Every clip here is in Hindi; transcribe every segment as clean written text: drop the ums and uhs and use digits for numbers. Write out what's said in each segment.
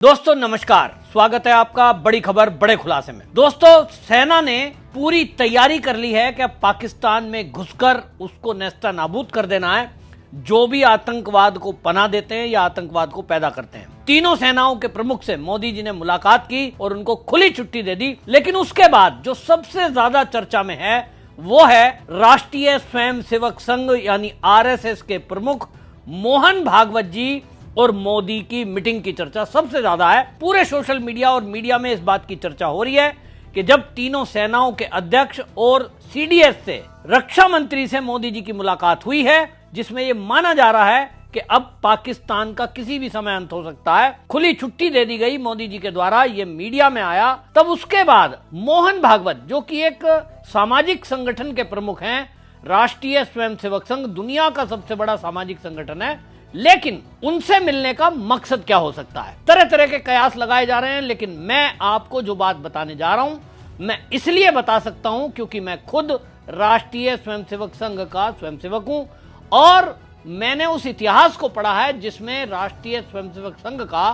दोस्तों नमस्कार, स्वागत है आपका बड़ी खबर बड़े खुलासे में। दोस्तों, सेना ने पूरी तैयारी कर ली है कि अब पाकिस्तान में घुसकर उसको नेस्ता नाबूद कर देना है, जो भी आतंकवाद को पनाह देते हैं या आतंकवाद को पैदा करते हैं। तीनों सेनाओं के प्रमुख से मोदी जी ने मुलाकात की और उनको खुली छुट्टी दे दी। लेकिन उसके बाद जो सबसे ज्यादा चर्चा में है वो है राष्ट्रीय स्वयंसेवक संघ यानी आरएसएस के प्रमुख मोहन भागवत जी और मोदी की मीटिंग की चर्चा सबसे ज्यादा है। पूरे सोशल मीडिया और मीडिया में इस बात की चर्चा हो रही है कि जब तीनों सेनाओं के अध्यक्ष और सीडीएस से रक्षा मंत्री से मोदी जी की मुलाकात हुई है, जिसमें यह माना जा रहा है कि अब पाकिस्तान का किसी भी समय अंत हो सकता है। खुली छुट्टी दे दी गई मोदी जी के द्वारा, यह मीडिया में आया। तब उसके बाद मोहन भागवत, जो कि एक सामाजिक संगठन के प्रमुख हैं, राष्ट्रीय स्वयंसेवक संघ दुनिया का सबसे बड़ा सामाजिक संगठन है, लेकिन उनसे मिलने का मकसद क्या हो सकता है? तरह तरह के कयास लगाए जा रहे हैं। लेकिन मैं आपको जो बात बताने जा रहा हूं मैं इसलिए बता सकता हूं क्योंकि मैं खुद राष्ट्रीय स्वयंसेवक संघ का स्वयंसेवक हूं और मैंने उस इतिहास को पढ़ा है जिसमें राष्ट्रीय स्वयंसेवक संघ का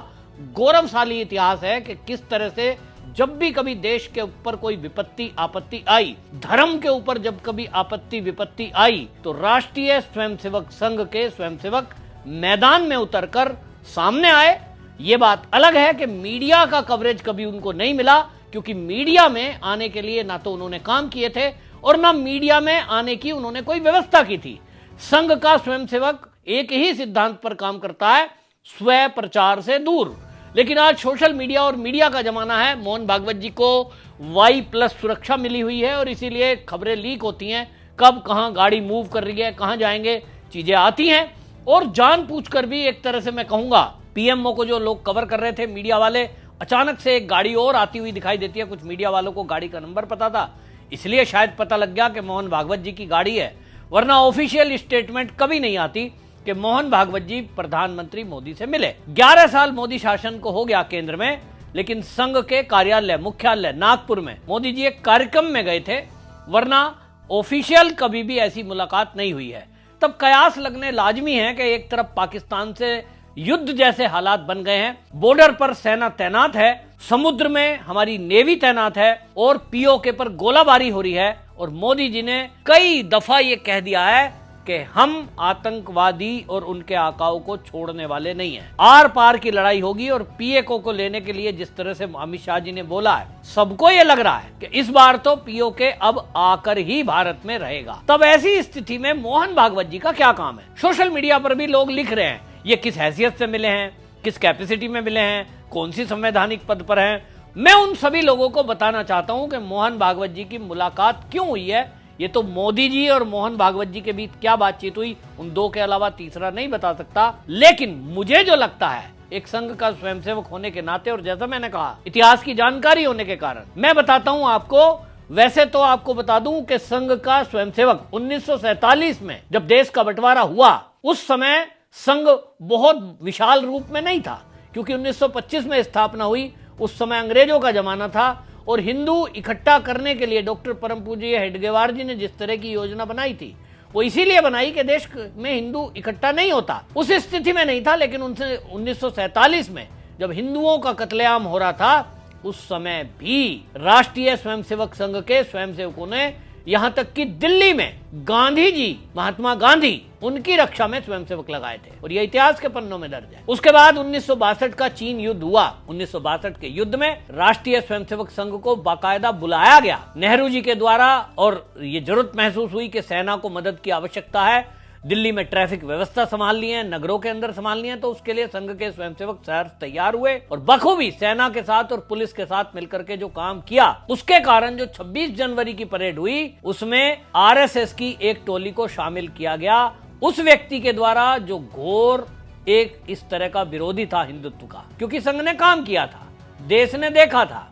गौरवशाली इतिहास है कि किस तरह से जब भी कभी देश के ऊपर कोई विपत्ति आपत्ति आई, धर्म के ऊपर जब कभी आपत्ति विपत्ति आई, तो राष्ट्रीय स्वयंसेवक संघ के स्वयंसेवक मैदान में उतरकर सामने आए। यह बात अलग है कि मीडिया का कवरेज कभी उनको नहीं मिला, क्योंकि मीडिया में आने के लिए ना तो उन्होंने काम किए थे और ना मीडिया में आने की उन्होंने कोई व्यवस्था की थी। संघ का स्वयंसेवक एक ही सिद्धांत पर काम करता है, स्व प्रचार से दूर। लेकिन आज सोशल मीडिया और मीडिया का जमाना है। मोहन भागवत जी को Y+ सुरक्षा मिली हुई है और इसीलिए खबरें लीक होती हैं, कब कहां गाड़ी मूव कर रही है, कहां जाएंगे, चीजें आती हैं। और जानबूझकर भी एक तरह से मैं कहूंगा, पीएमओ को जो लोग कवर कर रहे थे मीडिया वाले, अचानक से एक गाड़ी और आती हुई दिखाई देती है। कुछ मीडिया वालों को गाड़ी का नंबर पता था, इसलिए शायद पता लग गया कि मोहन भागवत जी की गाड़ी है, वरना ऑफिशियल स्टेटमेंट कभी नहीं आती कि मोहन भागवत जी प्रधानमंत्री मोदी से मिले। 11 साल मोदी शासन को हो गया केंद्र में, लेकिन संघ के कार्यालय मुख्यालय नागपुर में मोदी जी एक कार्यक्रम में गए थे, वरना ऑफिशियल कभी भी ऐसी मुलाकात नहीं हुई है। तब कयास लगने लाजमी है कि एक तरफ पाकिस्तान से युद्ध जैसे हालात बन गए हैं, बॉर्डर पर सेना तैनात है, समुद्र में हमारी नेवी तैनात है और पीओके पर गोलाबारी हो रही है। और मोदी जी ने कई दफा ये कह दिया है कि हम आतंकवादी और उनके आकाओं को छोड़ने वाले नहीं हैं। आर पार की लड़ाई होगी और पीओके को लेने के लिए जिस तरह से अमित शाह जी ने बोला है, सबको ये लग रहा है कि इस बार तो पीओके अब आकर ही भारत में रहेगा। तब ऐसी स्थिति में मोहन भागवत जी का क्या काम है? सोशल मीडिया पर भी लोग लिख रहे हैं ये किस हैसियत से मिले हैं, किस कैपेसिटी में मिले हैं, कौन सी संवैधानिक पद पर हैं। मैं उन सभी लोगों को बताना चाहता हूं कि मोहन भागवत जी की मुलाकात क्यों हुई है। ये तो मोदी जी और मोहन भागवत जी के बीच क्या बातचीत हुई, उन दो के अलावा तीसरा नहीं बता सकता। लेकिन मुझे जो लगता है, एक संघ का स्वयंसेवक होने के नाते और जैसा मैंने कहा इतिहास की जानकारी होने के कारण मैं बताता हूं आपको। वैसे तो आपको बता दूं कि संघ का स्वयंसेवक 1947 में जब देश का बंटवारा हुआ, उस समय संघ बहुत विशाल रूप में नहीं था, क्योंकि 1925 में स्थापना हुई। उस समय अंग्रेजों का जमाना था और हिंदू इकट्ठा करने के लिए डॉक्टर परम पूज्य हेडगेवार जी ने जिस तरह की योजना बनाई थी, वो इसीलिए बनाई कि देश में हिंदू इकट्ठा नहीं होता। उस स्थिति में नहीं था, लेकिन उनसे 1947 में जब हिंदुओं का कत्लेआम हो रहा था, उस समय भी राष्ट्रीय स्वयंसेवक संघ के स्वयंसेवकों ने यहां तक कि दिल्ली में गांधी जी, महात्मा गांधी, उनकी रक्षा में स्वयंसेवक लगाए थे और यह इतिहास के पन्नों में दर्ज है। उसके बाद 1962 का चीन युद्ध हुआ। 1962 के युद्ध में राष्ट्रीय स्वयंसेवक संघ को बाकायदा बुलाया गया नेहरू जी के द्वारा और ये जरूरत महसूस हुई कि सेना को मदद की आवश्यकता है। दिल्ली में ट्रैफिक व्यवस्था संभालनी है, नगरों के अंदर संभालनी है, तो उसके लिए संघ के स्वयंसेवक शहर तैयार हुए और बखूबी सेना के साथ और पुलिस के साथ मिलकर के जो काम किया, उसके कारण जो 26 जनवरी की परेड हुई, उसमें आरएसएस की एक टोली को शामिल किया गया, उस व्यक्ति के द्वारा जो घोर एक इस तरह का विरोधी था हिंदुत्व का। क्योंकि संघ ने काम किया था, देश ने देखा था,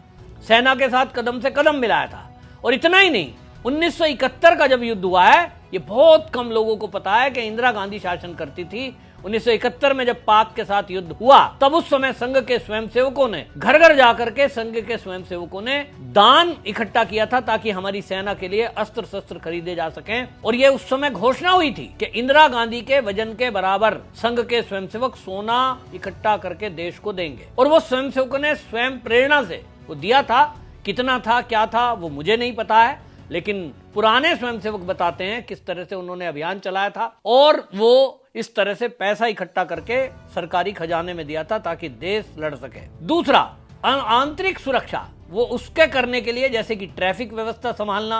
सेना के साथ कदम से कदम मिलाया था। और इतना ही नहीं, 1971 का जब युद्ध हुआ है, ये बहुत कम लोगों को पता है कि इंदिरा गांधी शासन करती थी 1971 में जब पाक के साथ युद्ध हुआ, तब उस समय संघ के स्वयंसेवकों ने घर घर जाकर के संघ के स्वयंसेवकों ने दान इकट्ठा किया था ताकि हमारी सेना के लिए अस्त्र शस्त्र खरीदे जा सकें। और ये उस समय घोषणा हुई थी कि इंदिरा गांधी के वजन के बराबर संघ के स्वयंसेवक सोना इकट्ठा करके देश को देंगे। और वो स्वयंसेवकों ने स्वयं प्रेरणा से वो दिया था। कितना था, क्या था, वो मुझे नहीं पता है, लेकिन पुराने स्वयंसेवक बताते हैं किस तरह से उन्होंने अभियान चलाया था और वो इस तरह से पैसा इकट्ठा करके सरकारी खजाने में दिया था ताकि देश लड़ सके। दूसरा, आंतरिक सुरक्षा, वो उसके करने के लिए जैसे कि ट्रैफिक व्यवस्था संभालना,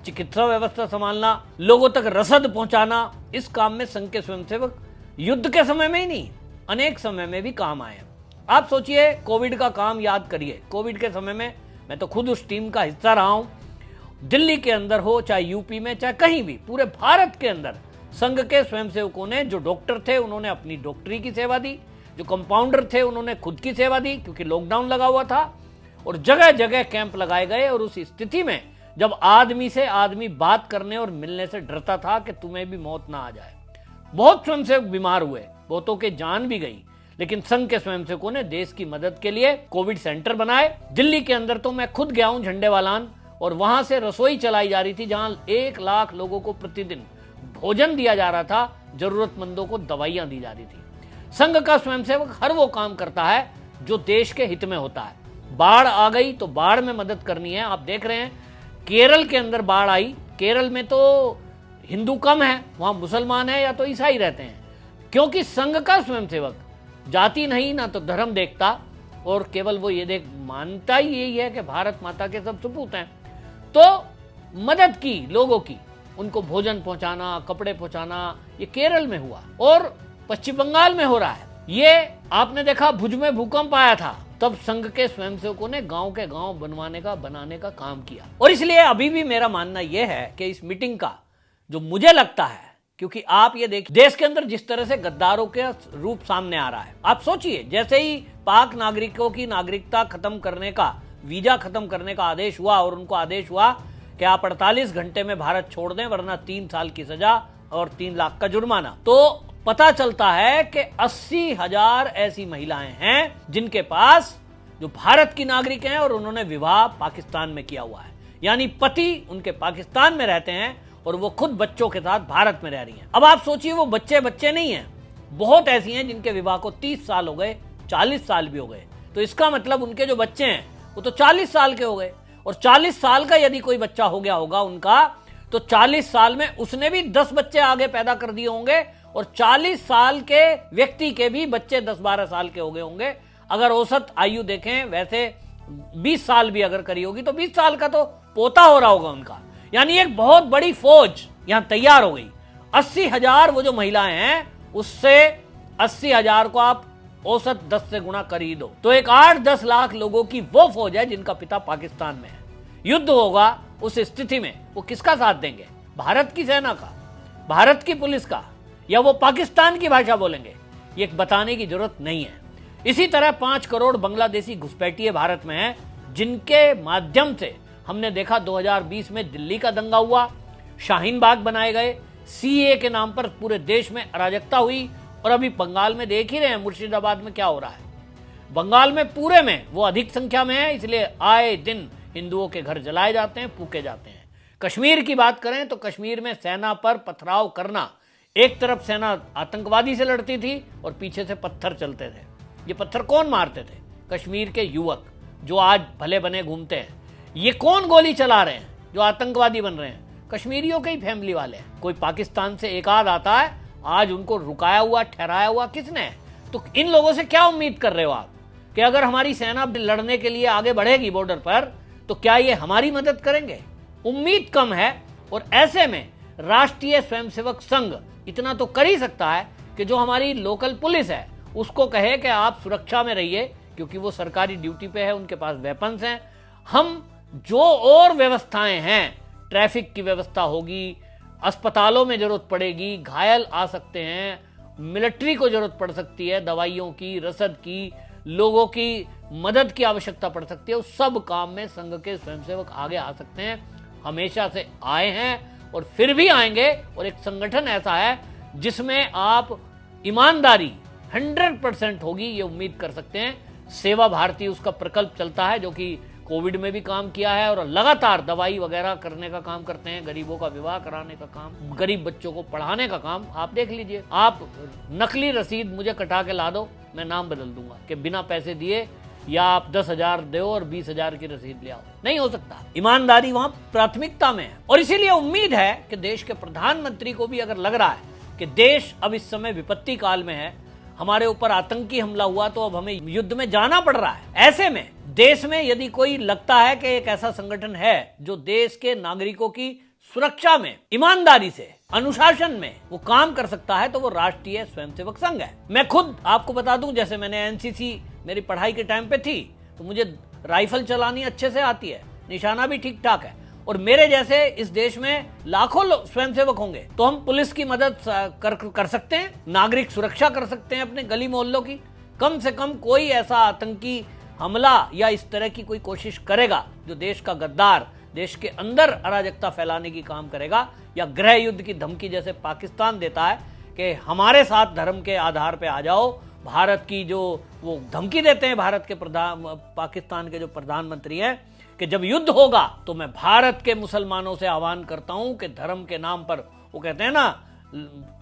चिकित्सा व्यवस्था संभालना, लोगों तक रसद पहुंचाना, इस काम में संघ के स्वयंसेवक युद्ध के समय में ही नहीं, अनेक समय में भी काम आए। आप सोचिए, कोविड का काम याद करिए। कोविड के समय में मैं तो खुद उस टीम का हिस्सा रहा हूं। दिल्ली के अंदर हो, चाहे यूपी में, चाहे कहीं भी, पूरे भारत के अंदर संघ के स्वयंसेवकों ने, जो डॉक्टर थे उन्होंने अपनी डॉक्टरी की सेवा दी, जो कंपाउंडर थे उन्होंने खुद की सेवा दी क्योंकि लॉकडाउन लगा हुआ था, और जगह जगह कैंप लगाए गए। और उस स्थिति में जब आदमी से आदमी बात करने और मिलने से डरता था कि तुम्हें भी मौत ना आ जाए, बहुत स्वयंसेवक बीमार हुए, बहुतों के जान भी गई, लेकिन संघ के स्वयंसेवकों ने देश की मदद के लिए कोविड सेंटर बनाए। दिल्ली के अंदर तो मैं खुद गया हूं, झंडेवालान, और वहां से रसोई चलाई जा रही थी जहां 1 लाख लोगों को प्रतिदिन भोजन दिया जा रहा था, जरूरतमंदों को दवाइयां दी जा रही थी। संघ का स्वयंसेवक हर वो काम करता है जो देश के हित में होता है। बाढ़ आ गई तो बाढ़ में मदद करनी है। आप देख रहे हैं केरल के अंदर बाढ़ आई, केरल में तो हिंदू कम है, वहां मुसलमान है या तो ईसाई रहते हैं, क्योंकि संघ का स्वयंसेवक जाति नहीं, ना तो धर्म देखता, और केवल वो ये मानता ही यही है कि भारत माता के सब सपूत हैं। तो मदद की लोगों की, उनको भोजन पहुंचाना, कपड़े पहुंचाना, ये केरल में हुआ और पश्चिम बंगाल में हो रहा है। ये आपने देखा, भुज में भूकंप आया था, तब संघ के स्वयंसेवकों ने गांव के गांव बनाने का काम किया। और इसलिए अभी भी मेरा मानना यह है कि इस मीटिंग का जो मुझे लगता है, क्योंकि आप ये देखिए देश के अंदर जिस तरह से गद्दारों के रूप सामने आ रहा है, आप सोचिए, जैसे ही पाक नागरिकों की नागरिकता खत्म करने का, वीजा खत्म करने का आदेश हुआ और उनको आदेश हुआ कि आप 48 घंटे में भारत छोड़ दें वरना 3 साल की सजा और 3 लाख का जुर्माना, तो पता चलता है कि 80,000 ऐसी महिलाएं हैं जिनके पास, जो भारत की नागरिक हैं और उन्होंने विवाह पाकिस्तान में किया हुआ है, यानी पति उनके पाकिस्तान में रहते हैं और वो खुद बच्चों के साथ भारत में रह रही हैं। अब आप सोचिए, वो बच्चे नहीं हैं, बहुत ऐसी हैं जिनके विवाह को 30 साल हो गए, 40 साल भी हो गए। तो इसका मतलब उनके जो बच्चे हैं वो तो 40 साल के हो गए, और 40 साल का यदि कोई बच्चा हो गया होगा उनका, तो 40 साल में उसने भी 10 बच्चे आगे पैदा कर दिए होंगे, और 40 साल के व्यक्ति के भी बच्चे 10-12 साल के हो गए होंगे। अगर औसत आयु देखें, वैसे 20 साल भी अगर करी होगी तो 20 साल का तो पोता हो रहा होगा उनका। यानी एक बहुत बड़ी फौज यहां तैयार हो गई। 80,000 वो जो महिलाएं हैं, उससे 80,000 को आप औसत 10 से गुणा कर ही दो, तो एक 8-10 लाख लोगों की वो फौज है जिनका पिता पाकिस्तान में है। युद्ध होगा, उस स्थिति में वो किसका साथ देंगे? भारत की सेना का, भारत की पुलिस का, या वो पाकिस्तान की भाषा बोलेंगे? ये बताने की जरूरत नहीं है। इसी तरह 5 करोड़ बांग्लादेशी घुसपैठिए भारत में हैं, जिनके माध्यम से हमने देखा 2020 में दिल्ली का दंगा हुआ, शाहीन बाग बनाए गए, सीए के नाम पर पूरे देश में अराजकता हुई, और अभी बंगाल में देख ही रहे हैं मुर्शिदाबाद में क्या हो रहा है। बंगाल में पूरे में वो अधिक संख्या में है, इसलिए आए दिन हिंदुओं के घर जलाए जाते हैं, फूके जाते हैं। कश्मीर की बात करें तो कश्मीर में सेना पर पथराव करना, एक तरफ सेना आतंकवादी से लड़ती थी और पीछे से पत्थर चलते थे। ये पत्थर कौन मारते थे? कश्मीर के युवक जो आज भले बने घूमते हैं। ये कौन गोली चला रहे हैं जो आतंकवादी बन रहे हैं? कश्मीरियों के ही फैमिली वाले हैं। कोई पाकिस्तान से एक आध आता है, आज उनको रुकाया हुआ, ठहराया हुआ किसने? तो इन लोगों से क्या उम्मीद कर रहे हो आप कि अगर हमारी सेना लड़ने के लिए आगे बढ़ेगी बॉर्डर पर, तो क्या ये हमारी मदद करेंगे? उम्मीद कम है। और ऐसे में राष्ट्रीय स्वयंसेवक संघ इतना तो कर ही सकता है कि जो हमारी लोकल पुलिस है उसको कहे कि आप सुरक्षा में रहिए, क्योंकि वो सरकारी ड्यूटी पे है, उनके पास वेपन्स हैं। हम जो और व्यवस्थाएं हैं, ट्रैफिक की व्यवस्था होगी, अस्पतालों में जरूरत पड़ेगी, घायल आ सकते हैं, मिलिट्री को जरूरत पड़ सकती है, दवाइयों की, रसद की, लोगों की मदद की आवश्यकता पड़ सकती है, उस सब काम में संघ के स्वयंसेवक आगे आ सकते हैं। हमेशा से आए हैं और फिर भी आएंगे। और एक संगठन ऐसा है जिसमें आप ईमानदारी 100% होगी, ये उम्मीद कर सकते हैं। सेवा भारती उसका प्रकल्प चलता है, जो कि कोविड में भी काम किया है और लगातार दवाई वगैरह करने का काम करते हैं, गरीबों का विवाह कराने का काम, गरीब बच्चों को पढ़ाने का काम। आप देख लीजिए, आप नकली रसीद मुझे कटा के ला दो, मैं नाम बदल दूंगा कि बिना पैसे दिए, या आप 10,000 दो और 20,000 की रसीद ले आओ। नहीं हो सकता। ईमानदारी वहां प्राथमिकता में है। और इसीलिए उम्मीद है कि देश के प्रधानमंत्री को भी अगर लग रहा है कि देश अब इस समय विपत्ति काल में है, हमारे ऊपर आतंकी हमला हुआ तो अब हमें युद्ध में जाना पड़ रहा है, ऐसे में देश में यदि कोई लगता है कि एक ऐसा संगठन है जो देश के नागरिकों की सुरक्षा में, ईमानदारी से, अनुशासन में वो काम कर सकता है, तो वो राष्ट्रीय स्वयंसेवक संघ है। मैं खुद आपको बता दूं, जैसे मैंने एनसीसी मेरी पढ़ाई के टाइम पे थी, तो मुझे राइफल चलानी अच्छे से आती है, निशाना भी ठीक ठाक है, और मेरे जैसे इस देश में लाखों स्वयंसेवक होंगे, तो हम पुलिस की मदद कर सकते हैं, नागरिक सुरक्षा कर सकते हैं अपने गली मोहल्लों की। कम से कम कोई ऐसा आतंकी हमला या इस तरह की कोई कोशिश करेगा जो देश का गद्दार, देश के अंदर अराजकता फैलाने की काम करेगा, या गृह युद्ध की धमकी जैसे पाकिस्तान देता है कि हमारे साथ धर्म के आधार पे आ जाओ, भारत की जो वो धमकी देते हैं भारत के पाकिस्तान के जो प्रधानमंत्री हैं कि जब युद्ध होगा तो मैं भारत के मुसलमानों से आह्वान करता हूं कि धर्म के नाम पर, वो कहते हैं ना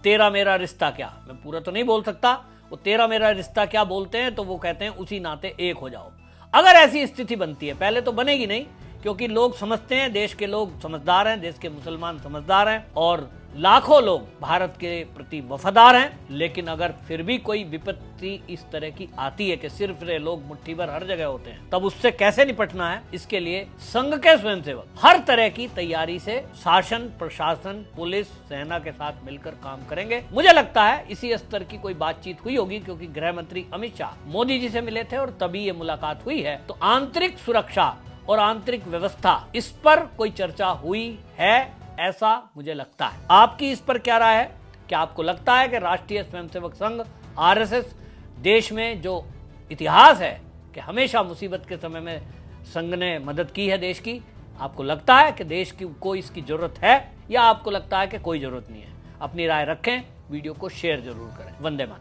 तेरा मेरा रिश्ता क्या, मैं पूरा तो नहीं बोल सकता, वो तेरा मेरा रिश्ता क्या बोलते हैं, तो वो कहते हैं उसी नाते एक हो जाओ। अगर ऐसी स्थिति बनती है, पहले तो बनेगी नहीं, क्योंकि लोग समझते हैं, देश के लोग समझदार हैं, देश के मुसलमान समझदार हैं और लाखों लोग भारत के प्रति वफादार हैं, लेकिन अगर फिर भी कोई विपत्ति इस तरह की आती है कि सिर्फ रे लोग मुट्ठी भर हर जगह होते हैं, तब उससे कैसे निपटना है, इसके लिए संघ के स्वयंसेवक हर तरह की तैयारी से शासन, प्रशासन, पुलिस, सेना के साथ मिलकर काम करेंगे। मुझे लगता है इसी स्तर की कोई बातचीत हुई होगी, क्योंकि गृह मंत्री अमित शाह मोदी जी से मिले थे और तभी ये मुलाकात हुई है। तो आंतरिक सुरक्षा और आंतरिक व्यवस्था, इस पर कोई चर्चा हुई है, ऐसा मुझे लगता है। आपकी इस पर क्या राय है? क्या आपको लगता है कि राष्ट्रीय स्वयंसेवक संघ आरएसएस देश में जो इतिहास है कि हमेशा मुसीबत के समय में संघ ने मदद की है देश की, आपको लगता है कि देश की को इसकी जरूरत है, या आपको लगता है कि कोई जरूरत नहीं है? अपनी राय रखें, वीडियो को शेयर जरूर करें। वंदे मातरम।